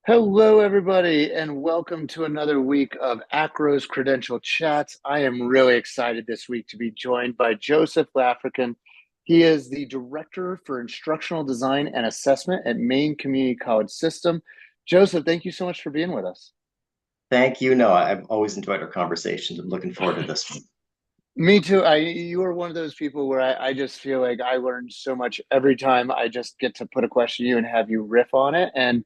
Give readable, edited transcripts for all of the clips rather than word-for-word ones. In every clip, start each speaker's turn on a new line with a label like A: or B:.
A: Hello, everybody, and welcome to another week of AACRAO's Credential Chats. I am really excited this week to be joined by Joseph Lafrican. He is the Director for Instructional Design and Assessment at Maine Community College System. Joseph, thank you so much for being with us.
B: Thank you. No, I've always enjoyed our conversations. I'm looking forward to this one.
A: Me too. You are one of those people where I just feel like I learn so much every time I just get to put a question to you and have you riff on it. And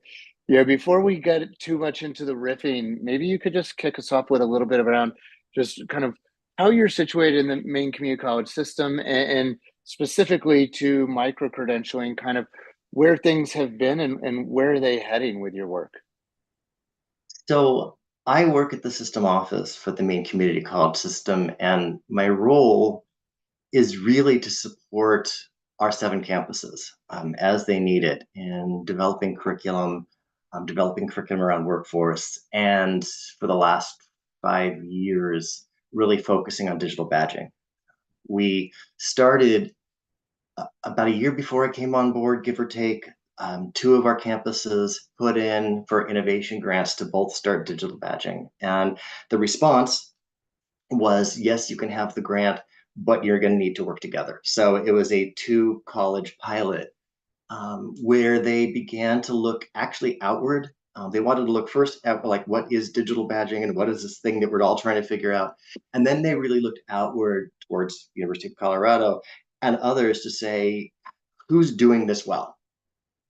A: before we get too much into the riffing, maybe you could just kick us off with a little bit around just kind of how you're situated in the main community college system and specifically to micro-credentialing, kind of where things have been and where are they heading with your work?
B: So I work at the system office for the Maine Community College System, and my role is really to support our 7 campuses as they need it in developing curriculum around workforce, and for the last 5 years, really focusing on digital badging. We started about a year before I came on board, give or take. 2 of our campuses put in for innovation grants to both start digital badging. And the response was, yes, you can have the grant, but you're going to need to work together. So it was a 2 college pilot where they began to look actually outward. They wanted to look first at like what is digital badging and what is this thing that we're all trying to figure out, and then they really looked outward towards University of Colorado and others to say who's doing this well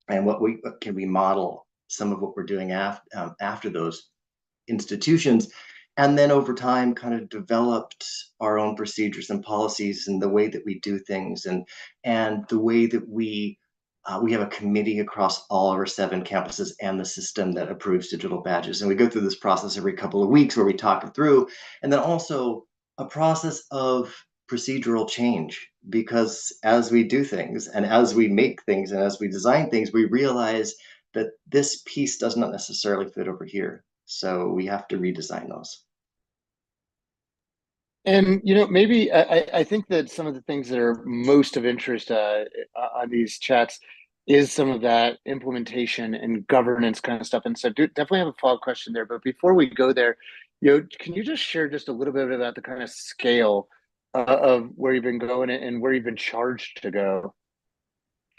B: and what can we model some of what we're doing after those institutions, and then over time kind of developed our own procedures and policies and the way that we do things and the way that we have a committee across all of our 7 campuses and the system that approves digital badges. And we go through this process every couple of weeks where we talk it through. And then also a process of procedural change, because as we do things and as we make things and as we design things, we realize that this piece does not necessarily fit over here. So we have to redesign those.
A: And maybe I think that some of the things that are most of interest on these chats is some of that implementation and governance kind of stuff. And so, definitely have a follow-up question there. But before we go there, can you just share just a little bit about the kind of scale of where you've been going and where you've been charged to go?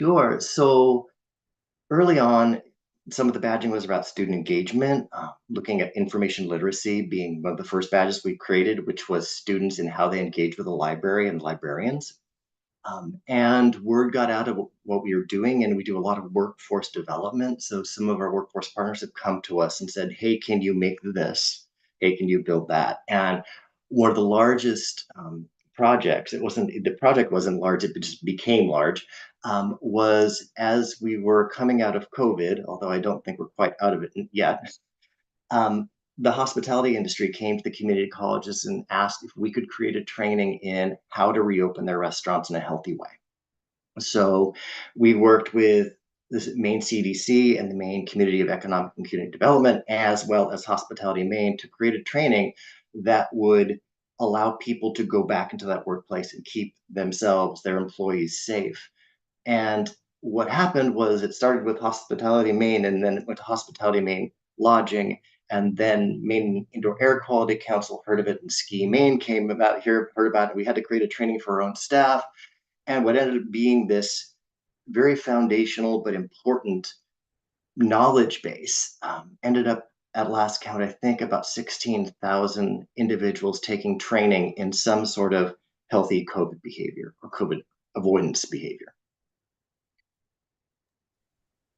B: Sure. So early on, some of the badging was about student engagement, looking at information literacy being one of the first badges we created, which was students and how they engage with the library and librarians. And word got out of what we were doing, and we do a lot of workforce development. So some of our workforce partners have come to us and said, "Hey, can you make this? Hey, can you build that?" And one of the largest projects, the project wasn't large, it just became large, was as we were coming out of COVID, although I don't think we're quite out of it yet. Um, the hospitality industry came to the community colleges and asked if we could create a training in how to reopen their restaurants in a healthy way. So we worked with the Maine CDC and the Maine Community of Economic and Community Development, as well as Hospitality Maine, to create a training that would allow people to go back into that workplace and keep themselves, their employees safe. And what happened was it started with Hospitality Maine, and then it went to Hospitality Maine Lodging, and then Maine Indoor Air Quality Council heard of it, and Ski Maine came about here, heard about it. We had to create a training for our own staff, and what ended up being this very foundational but important knowledge base ended up at last count, I think, about 16,000 individuals taking training in some sort of healthy COVID behavior or COVID avoidance behavior.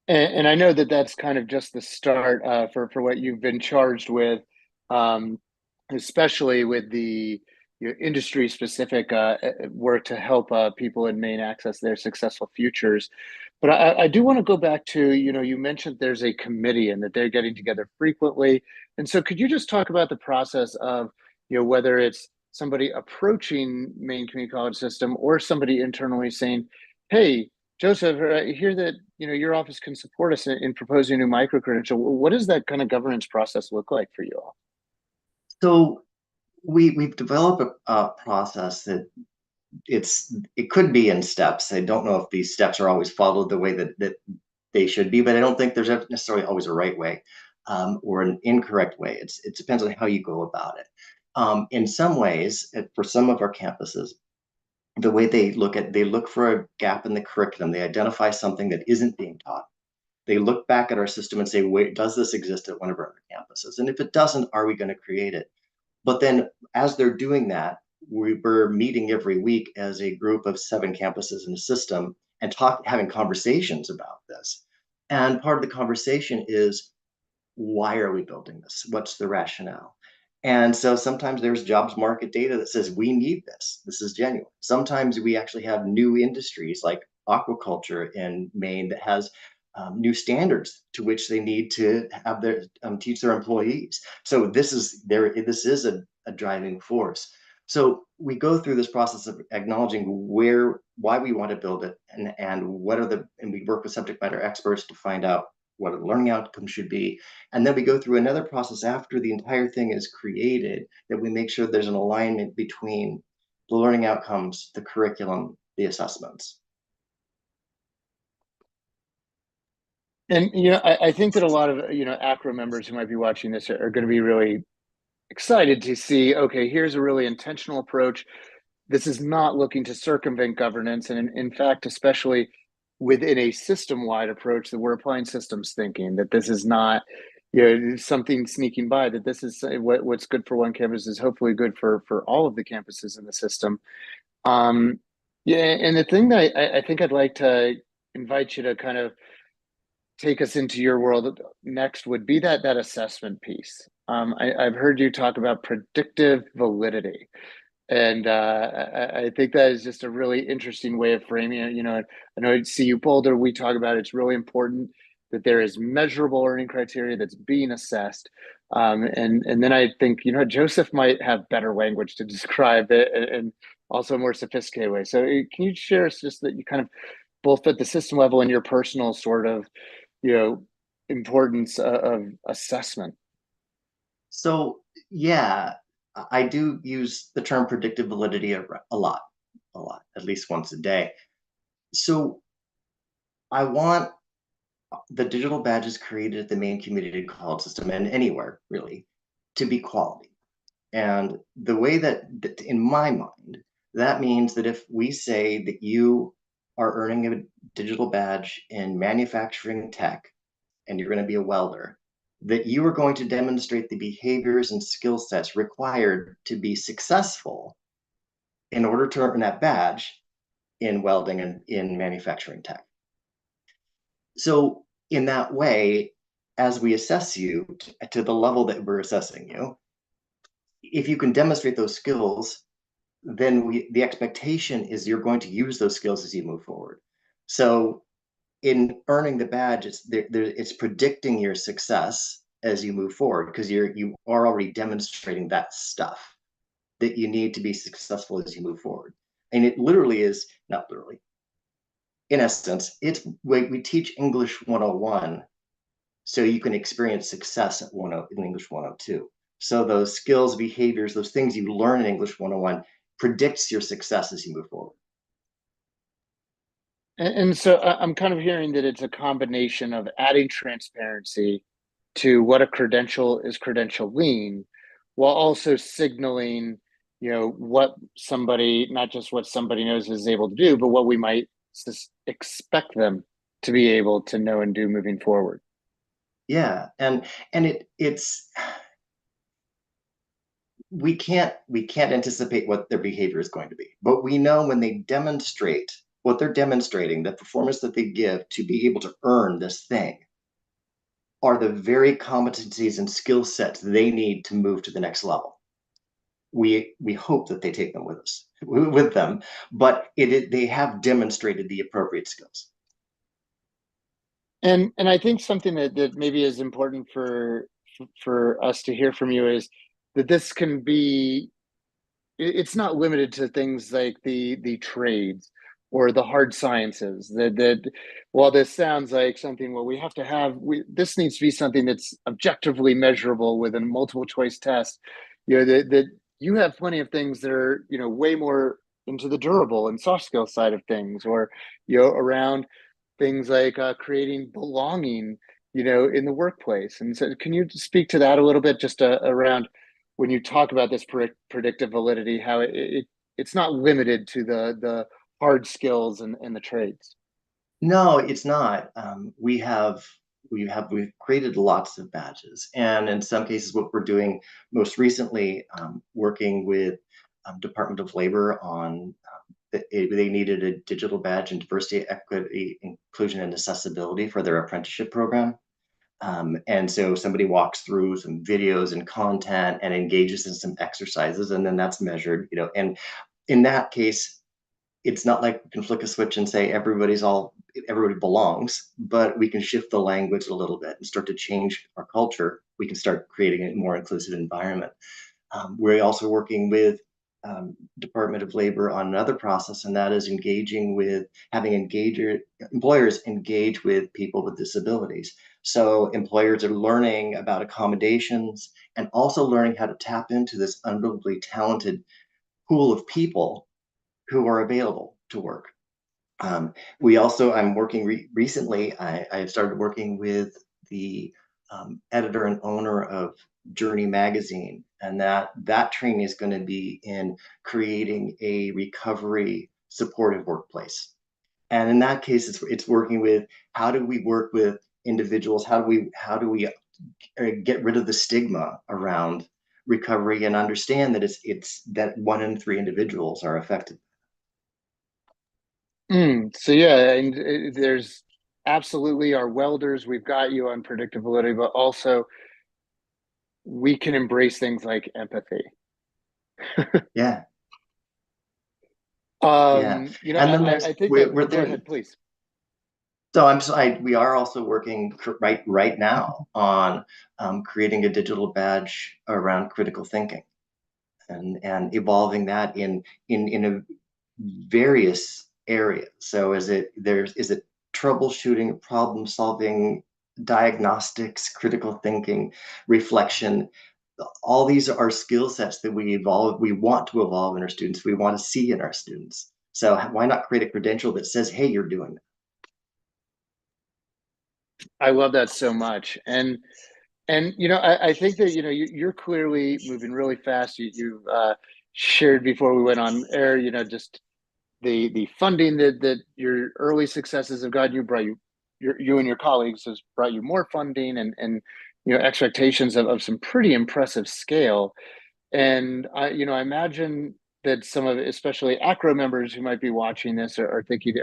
A: And I know that that's kind of just the start for what you've been charged with, um, especially with the industry specific work to help people in Maine access their successful futures. But I do want to go back to, you mentioned there's a committee and that they're getting together frequently. And so could you just talk about the process of, whether it's somebody approaching Maine Community College System or somebody internally saying, hey, Joseph, I hear that your office can support us in proposing a new micro-credential. What does that kind of governance process look like for you all?
B: So we've developed a process that it could be in steps. I don't know if these steps are always followed the way that they should be, but I don't think there's necessarily always a right way or an incorrect way. It depends on how you go about it. In some ways, for some of our campuses, the way they look for a gap in the curriculum. They identify something that isn't being taught. They look back at our system and say, wait, does this exist at one of our other campuses? And if it doesn't, are we going to create it? But then as they're doing that, we're meeting every week as a group of 7 campuses in the system and having conversations about this. And part of the conversation is, why are we building this? What's the rationale? And so sometimes there's jobs market data that says we need this. This is genuine. Sometimes we actually have new industries like aquaculture in Maine that has new standards to which they need to have their teach their employees. So this is a driving force. So we go through this process of acknowledging why we want to build it, and we work with subject matter experts to find out what the learning outcomes should be. And then we go through another process after the entire thing is created that we make sure there's an alignment between the learning outcomes, the curriculum, the assessments.
A: And I think that a lot of ACRAO members who might be watching this are going to be really excited to see, okay, here's a really intentional approach. This is not looking to circumvent governance, and in fact, especially within a system-wide approach, that we're applying systems thinking, that this is not something sneaking by, that this is what's good for one campus is hopefully good for all of the campuses in the system. Yeah, and the thing that I think I'd like to invite you to kind of take us into your world next would be that assessment piece. I've heard you talk about predictive validity, and I think that is just a really interesting way of framing it. I know at CU Boulder we talk about it's really important that there is measurable learning criteria that's being assessed, and then I think Joseph might have better language to describe it, and also a more sophisticated way. So can you share us just that you kind of both at the system level and your personal sort of you know importance of assessment?
B: So yeah, I do use the term predictive validity a lot, at least once a day. So I want the digital badges created at the Maine Community College System and anywhere really to be quality. And the way that in my mind, that means that if we say that you are earning a digital badge in manufacturing tech and you're going to be a welder, that you are going to demonstrate the behaviors and skill sets required to be successful in order to earn that badge in welding and in manufacturing tech. So in that way, as we assess you to the level that we're assessing you, if you can demonstrate those skills, then the expectation is you're going to use those skills as you move forward. So in earning the badge, it's predicting your success as you move forward because you are already demonstrating that stuff that you need to be successful as you move forward. And it literally is, not literally, in essence, it's we teach English 101 so you can experience success in English 102. So those skills, behaviors, those things you learn in English 101 predicts your success as you move forward.
A: And so I'm kind of hearing that it's a combination of adding transparency to what a credential is credentialing, while also signaling, what somebody, not just what somebody knows is able to do, but what we might expect them to be able to know and do moving forward.
B: Yeah, and it's we can't anticipate what their behavior is going to be, but we know when they demonstrate what they're demonstrating, the performance that they give to be able to earn this thing are the very competencies and skill sets they need to move to the next level. We hope that they take them with them, but they have demonstrated the appropriate skills.
A: And I think something that maybe is important for us to hear from you is that this can be, it's not limited to things like the trades or the hard sciences. That while this sounds like something, well, we have to have, this needs to be something that's objectively measurable with a multiple choice test. That you have plenty of things that are way more into the durable and soft skill side of things, or around things like creating belonging, in the workplace. And so, can you speak to that a little bit, just around when you talk about this predictive validity, how it's not limited to the hard skills and the trades?
B: No, it's not. We've created lots of badges, and in some cases, what we're doing most recently, working with Department of Labor on they needed a digital badge in diversity, equity, inclusion, and accessibility for their apprenticeship program. And so somebody walks through some videos and content and engages in some exercises, and then that's measured, and in that case, it's not like we can flick a switch and say everybody belongs, but we can shift the language a little bit and start to change our culture. We can start creating a more inclusive environment. We're also working with Department of Labor on another process, and that is engaging with employers engage with people with disabilities. So employers are learning about accommodations and also learning how to tap into this unbelievably talented pool of people who are available to work. I'm working recently, I started working with the editor and owner of Journey magazine, and that training is going to be in creating a recovery supportive workplace. And in that case, it's working with how do we work with individuals? How do we get rid of the stigma around recovery and understand that it's that 1 in 3 individuals are affected.
A: So yeah, and there's absolutely our welders. We've got you on predictability, but also we can embrace things like empathy.
B: Yeah. Yeah, and then
A: I think that.
B: we're
A: Oh, go
B: there.
A: ahead, please.
B: So we are also working right now on creating a digital badge around critical thinking and evolving that in a various areas. So is it troubleshooting, problem solving, diagnostics, critical thinking, reflection? All these are skill sets that we want to evolve in our students, we want to see in our students. So why not create a credential that says, hey, you're doing that?
A: I love that so much, and I think that you're clearly moving really fast. You shared before we went on air, just the funding that your early successes have gotten you, brought you and your colleagues has brought you more funding, and expectations of some pretty impressive scale. And I imagine that some of, especially AACRAO members who might be watching this, are thinking,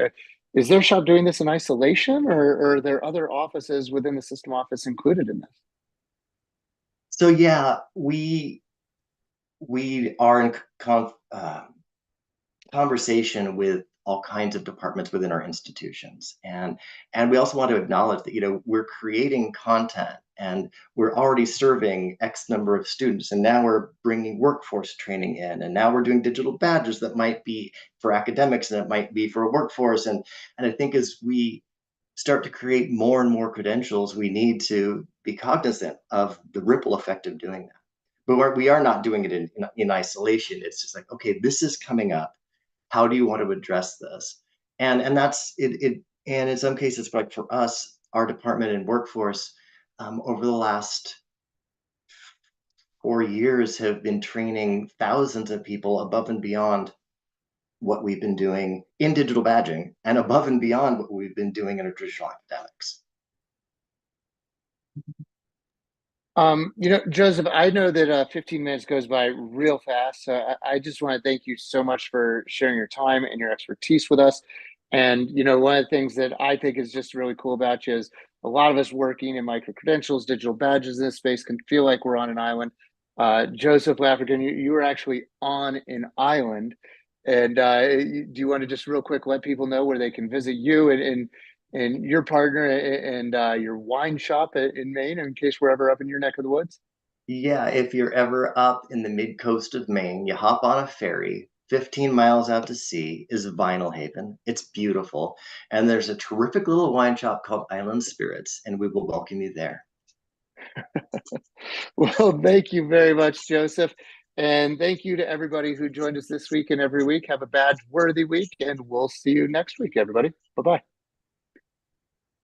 A: is their shop doing this in isolation, or are there other offices within the system office included in this?
B: So yeah, we are in conversation with all kinds of departments within our institutions, and we also want to acknowledge that we're creating content and we're already serving X number of students, and now we're bringing workforce training in, and now we're doing digital badges that might be for academics and it might be for a workforce, and I think as we start to create more and more credentials, we need to be cognizant of the ripple effect of doing that. But we are not doing it in isolation. It's just like, okay, this is coming up. How do you want to address this? And that's it. And in some cases, like for us, our department and workforce, over the last 4 years have been training thousands of people above and beyond what we've been doing in digital badging and above and beyond what we've been doing in our traditional academics.
A: Joseph, I know that 15 minutes goes by real fast. So I just want to thank you so much for sharing your time and your expertise with us. And, one of the things that I think is just really cool about you is a lot of us working in micro-credentials, digital badges in this space can feel like we're on an island. Joseph Lafrican, you were actually on an island. And do you want to just real quick let people know where they can visit you and your partner and your wine shop in Maine, in case we're ever up in your neck of the woods?
B: Yeah, if you're ever up in the mid coast of Maine, you hop on a ferry. 15 miles out to sea is Vinyl Haven. It's beautiful. And there's a terrific little wine shop called Island Spirits, and we will welcome you there.
A: Well, thank you very much, Joseph. And thank you to everybody who joined us this week and every week. Have a badge worthy week, and we'll see you next week, everybody. Bye bye.